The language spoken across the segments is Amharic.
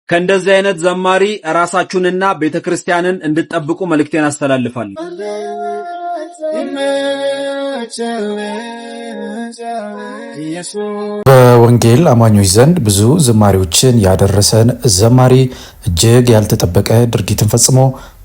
ከእንደዚህ አይነት ዘማሪ ራሳችሁንና ቤተክርስቲያንን እንድትጠብቁ መልእክቴን አስተላልፋለሁ። በወንጌል አማኞች ዘንድ ብዙ ዝማሬዎችን ያደረሰን ዘማሪ እጅግ ያልተጠበቀ ድርጊትን ፈጽሞ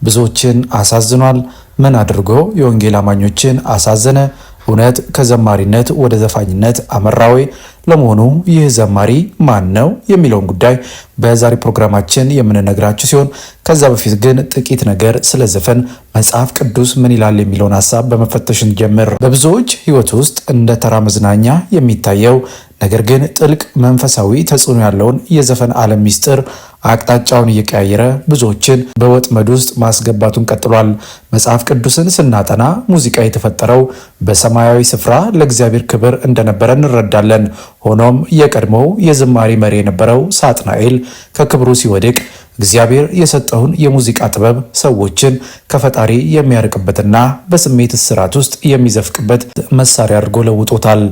ብዙዎችን አሳዝኗል። ምን አድርጎ የወንጌል አማኞችን አሳዘነ? እውነት ከዘማሪነት ወደ ዘፋኝነት አመራ ወይ? ለመሆኑ ይህ ዘማሪ ማን ነው የሚለውን ጉዳይ በዛሬ ፕሮግራማችን የምንነግራችሁ ሲሆን ከዛ በፊት ግን ጥቂት ነገር ስለ ዘፈን መጽሐፍ ቅዱስ ምን ይላል የሚለውን ሐሳብ በመፈተሽ እንጀምር። በብዙዎች ሕይወት ውስጥ እንደ ተራ መዝናኛ የሚታየው ነገር ግን ጥልቅ መንፈሳዊ ተጽዕኖ ያለውን የዘፈን ዓለም ሚስጥር አቅጣጫውን እየቀያየረ ብዙዎችን በወጥመድ ውስጥ ማስገባቱን ቀጥሏል። መጽሐፍ ቅዱስን ስናጠና ሙዚቃ የተፈጠረው በሰማያዊ ስፍራ ለእግዚአብሔር ክብር እንደነበረ እንረዳለን። ሆኖም የቀድሞው የዝማሬ መሪ የነበረው ሳጥናኤል ከክብሩ ሲወድቅ እግዚአብሔር የሰጠውን የሙዚቃ ጥበብ ሰዎችን ከፈጣሪ የሚያርቅበትና በስሜት እስራት ውስጥ የሚዘፍቅበት መሳሪያ አድርጎ ለውጦታል።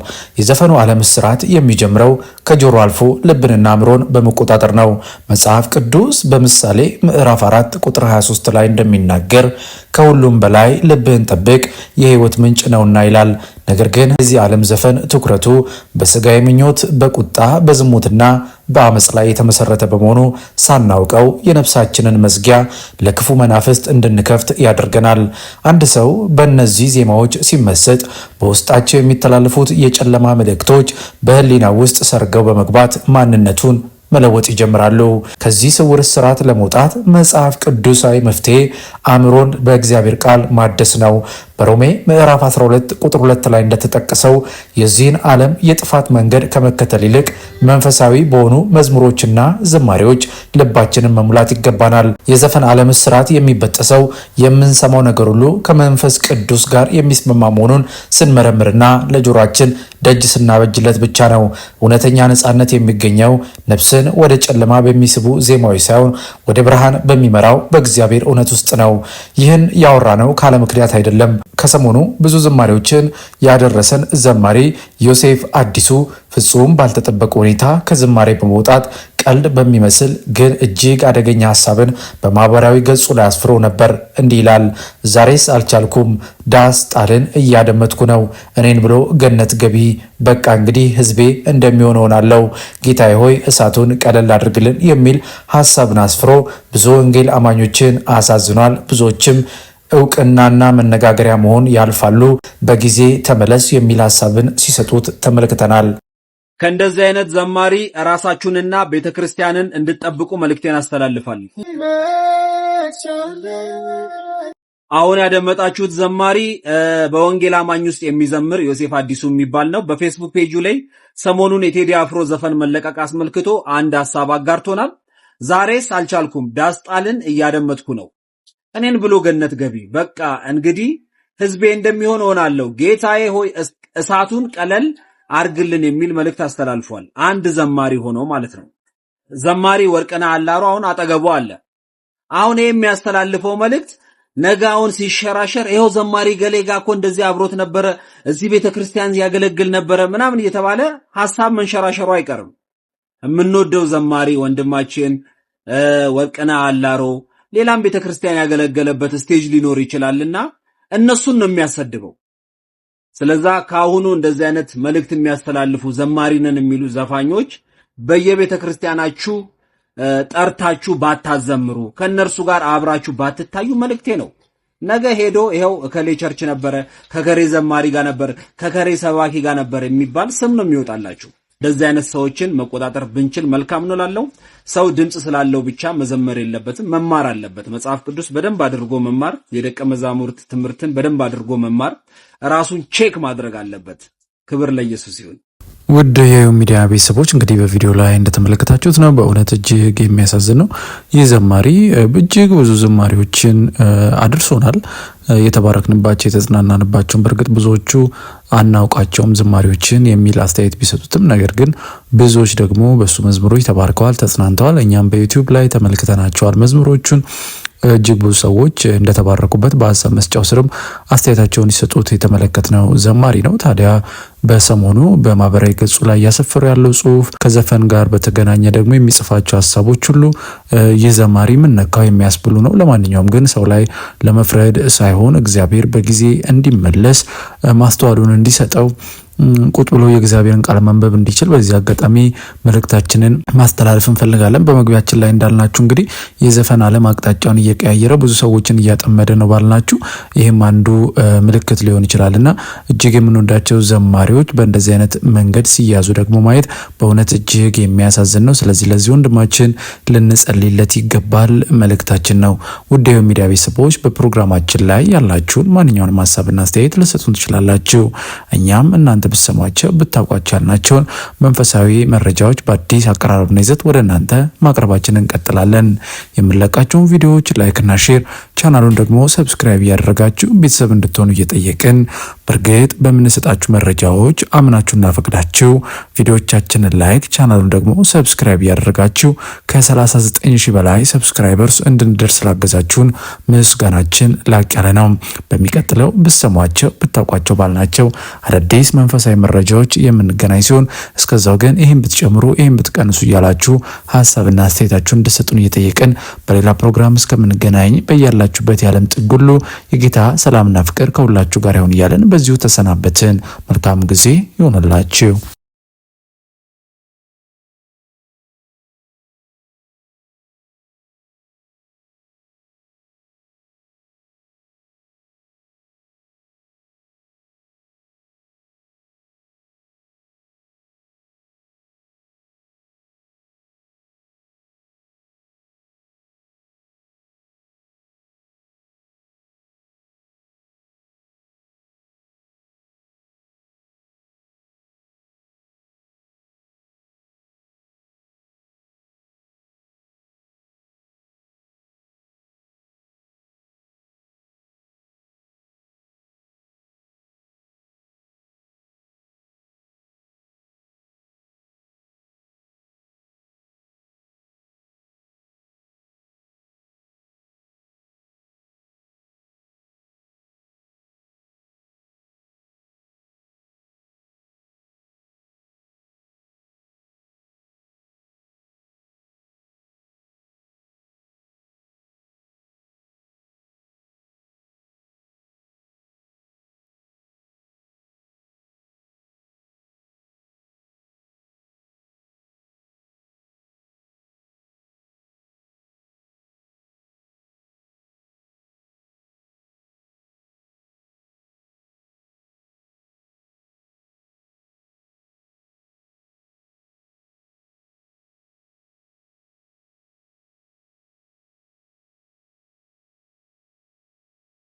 የዘፈኑ ዓለም እስራት የሚጀምረው ከጆሮ አልፎ ልብንና አእምሮን በመቆጣጠር ነው። መጽሐፍ ቅዱስ በምሳሌ ምዕራፍ 4 ቁጥር 23 ላይ እንደሚናገር ከሁሉም በላይ ልብህን ጠብቅ የሕይወት ምንጭ ነውና ይላል። ነገር ግን የዚህ ዓለም ዘፈን ትኩረቱ በስጋዊ ምኞት፣ በቁጣ፣ በዝሙትና በአመጽ ላይ የተመሰረተ በመሆኑ ሳናውቀው የነፍሳችንን መዝጊያ ለክፉ መናፍስት እንድንከፍት ያደርገናል። አንድ ሰው በእነዚህ ዜማዎች ሲመሰጥ በውስጣቸው የሚተላለፉት የጨለማ መልእክቶች በህሊና ውስጥ ሰርገው በመግባት ማንነቱን መለወጥ ይጀምራሉ። ከዚህ ስውር እስራት ለመውጣት መጽሐፍ ቅዱሳዊ መፍትሄ አእምሮን በእግዚአብሔር ቃል ማደስ ነው። በሮሜ ምዕራፍ 12 ቁጥር 2 ላይ እንደተጠቀሰው የዚህን ዓለም የጥፋት መንገድ ከመከተል ይልቅ መንፈሳዊ በሆኑ መዝሙሮችና ዝማሬዎች ልባችንን መሙላት ይገባናል። የዘፈን ዓለም እስራት የሚበጠሰው የምንሰማው ነገር ሁሉ ከመንፈስ ቅዱስ ጋር የሚስማማ መሆኑን ስንመረምርና ለጆሮአችን ደጅ ስናበጅለት ብቻ ነው። እውነተኛ ነጻነት የሚገኘው ነፍስን ወደ ጨለማ በሚስቡ ዜማዎች ሳይሆን ወደ ብርሃን በሚመራው በእግዚአብሔር እውነት ውስጥ ነው። ይህን ያወራነው ካለ ምክንያት አይደለም። ከሰሞኑ ብዙ ዝማሬዎችን ያደረሰን ዘማሪ ዮሴፍ አዲሱ ፍጹም ባልተጠበቀ ሁኔታ ከዝማሬ በመውጣት ቀልድ በሚመስል ግን እጅግ አደገኛ ሐሳብን በማህበራዊ ገጹ ላይ አስፍሮ ነበር። እንዲህ ይላል። ዛሬስ አልቻልኩም፣ ዳስ ጣልን እያደመጥኩ ነው፣ እኔን ብሎ ገነት ገቢ። በቃ እንግዲህ ህዝቤ እንደሚሆን ሆናለሁ፣ ጌታዬ ሆይ እሳቱን ቀለል አድርግልን የሚል ሐሳብን አስፍሮ ብዙ ወንጌል አማኞችን አሳዝኗል። ብዙዎችም እውቅናና መነጋገሪያ መሆን ያልፋሉ። በጊዜ ተመለስ የሚል ሐሳብን ሲሰጡት ተመልክተናል። ከእንደዚህ አይነት ዘማሪ ራሳችሁንና ቤተክርስቲያንን እንድትጠብቁ መልእክቴን አስተላልፋለሁ። አሁን ያደመጣችሁት ዘማሪ በወንጌል አማኝ ውስጥ የሚዘምር ዮሴፍ አዲሱ የሚባል ነው። በፌስቡክ ፔጁ ላይ ሰሞኑን የቴዲ አፍሮ ዘፈን መለቀቅ አስመልክቶ አንድ ሐሳብ አጋርቶናል። ዛሬስ አልቻልኩም፣ ዳስ ጣልን እያደመጥኩ ነው፣ እኔን ብሎ ገነት ገቢ። በቃ እንግዲህ ህዝቤ እንደሚሆን ሆናለሁ፣ ጌታዬ ሆይ እሳቱን ቀለል አርግልን የሚል መልእክት አስተላልፏል። አንድ ዘማሪ ሆኖ ማለት ነው። ዘማሪ ወርቅነህ አላሮ አሁን አጠገቡ አለ። አሁን የሚያስተላልፈው መልእክት ነጋውን ሲሸራሸር ይሄው ዘማሪ ገሌጋ እኮ እንደዚህ አብሮት ነበረ፣ እዚህ ቤተክርስቲያን ያገለግል ነበረ ምናምን እየተባለ ሐሳብ መንሸራሸሩ አይቀርም። የምንወደው ዘማሪ ወንድማችን ወርቅነህ አላሮ ሌላም ቤተክርስቲያን ያገለገለበት ስቴጅ ሊኖር ይችላልና እነሱን ነው የሚያሰድበው። ስለዛ ካሁኑ እንደዚህ አይነት መልእክት የሚያስተላልፉ ዘማሪ ነን የሚሉ ዘፋኞች በየቤተክርስቲያናችሁ ጠርታችሁ ባታዘምሩ፣ ከነርሱ ጋር አብራችሁ ባትታዩ መልእክቴ ነው። ነገ ሄዶ ይሄው እከሌ ቸርች ነበረ፣ ከከሬ ዘማሪ ጋር ነበር፣ ከከሬ ሰባኪ ጋር ነበር የሚባል ስም ነው የሚወጣላችሁ። እንደዚህ አይነት ሰዎችን መቆጣጠር ብንችል መልካም ነው ላለው። ሰው ድምጽ ስላለው ብቻ መዘመር የለበትም፣ መማር አለበት። መጽሐፍ ቅዱስ በደንብ አድርጎ መማር፣ የደቀ መዛሙርት ትምህርትን በደንብ አድርጎ መማር፣ ራሱን ቼክ ማድረግ አለበት። ክብር ለኢየሱስ ይሁን። ውድ የዩ ሚዲያ ቤተሰቦች እንግዲህ በቪዲዮ ላይ እንደተመለከታችሁት ነው። በእውነት እጅግ የሚያሳዝን ነው። ይህ ዘማሪ እጅግ ብዙ ዝማሬዎችን አድርሶናል። የተባረክንባቸው የተጽናናንባቸውን፣ በእርግጥ ብዙዎቹ አናውቃቸውም ዝማሬዎችን የሚል አስተያየት ቢሰጡትም ነገር ግን ብዙዎች ደግሞ በሱ መዝሙሮች ተባርከዋል፣ ተጽናንተዋል። እኛም በዩቲዩብ ላይ ተመልክተናቸዋል መዝሙሮቹን። እጅግ ብዙ ሰዎች እንደተባረኩበት በሀሳብ መስጫው ስርም አስተያየታቸውን ሲሰጡት የተመለከትነው ዘማሪ ነው። ታዲያ በሰሞኑ በማህበራዊ ገጹ ላይ ያሰፈሩ ያለው ጽሁፍ ከዘፈን ጋር በተገናኘ ደግሞ የሚጽፋቸው ሀሳቦች ሁሉ ይህ ዘማሪ ምን ነካው የሚያስብሉ ነው። ለማንኛውም ግን ሰው ላይ ለመፍረድ ሳይሆን እግዚአብሔር በጊዜ እንዲመለስ ማስተዋሉን እንዲሰጠው ቁጥ ብሎ የእግዚአብሔርን ቃል ማንበብ እንዲችል በዚህ አጋጣሚ መልእክታችንን ማስተላለፍ እንፈልጋለን። በመግቢያችን ላይ እንዳልናችሁ እንግዲህ የዘፈን ዓለም አቅጣጫውን እየቀያየረ ብዙ ሰዎችን እያጠመደ ነው ባልናችሁ ይህም አንዱ ምልክት ሊሆን ይችላልና እጅግ የምንወዳቸው ዘማሪዎች በእንደዚህ አይነት መንገድ ሲያዙ ደግሞ ማየት በእውነት እጅግ የሚያሳዝን ነው። ስለዚህ ለዚህ ወንድማችን ልንጸልይለት ይገባል መልእክታችን ነው። ውድ የሚዲያ ቤተሰቦች በፕሮግራማችን ላይ ያላችሁን ማንኛውንም ሀሳብና አስተያየት ልሰጡን ትችላላችሁ። እኛም እናንተ ብትሰሟቸው ብታውቋቸው ያልናቸውን መንፈሳዊ መረጃዎች በአዲስ አቀራረብና ይዘት ወደ እናንተ ማቅረባችንን እንቀጥላለን። የምንለቃቸውን ቪዲዮዎች ላይክና ሼር ቻናሉን ደግሞ ሰብስክራይብ እያደረጋችሁ ቤተሰብ እንድትሆኑ እየጠየቅን በእርግጥ በምንሰጣችሁ መረጃዎች አምናችሁና ፈቅዳችሁ ቪዲዮዎቻችንን ላይክ ቻናሉን ደግሞ ሰብስክራይብ እያደረጋችሁ ከ39,000 በላይ ሰብስክራይበርስ እንድንደርስ ስላገዛችሁን ምስጋናችን ላቅ ያለ ነው። በሚቀጥለው ብትሰሟቸው ብታውቋቸው ባልናቸው አዳዲስ መንፈሳዊ መረጃዎች የምንገናኝ ሲሆን እስከዛው ግን ይህን ብትጨምሩ ይህን ብትቀንሱ እያላችሁ ሀሳብና አስተያየታችሁን እንድትሰጡን እየጠየቅን በሌላ ፕሮግራም እስከምንገናኝ በያላችሁበት የዓለም ጥግ ሁሉ የጌታ ሰላምና ፍቅር ከሁላችሁ ጋር ይሁን እያለን በዚሁ ተሰናበትን። መልካም ጊዜ ይሆንላችሁ።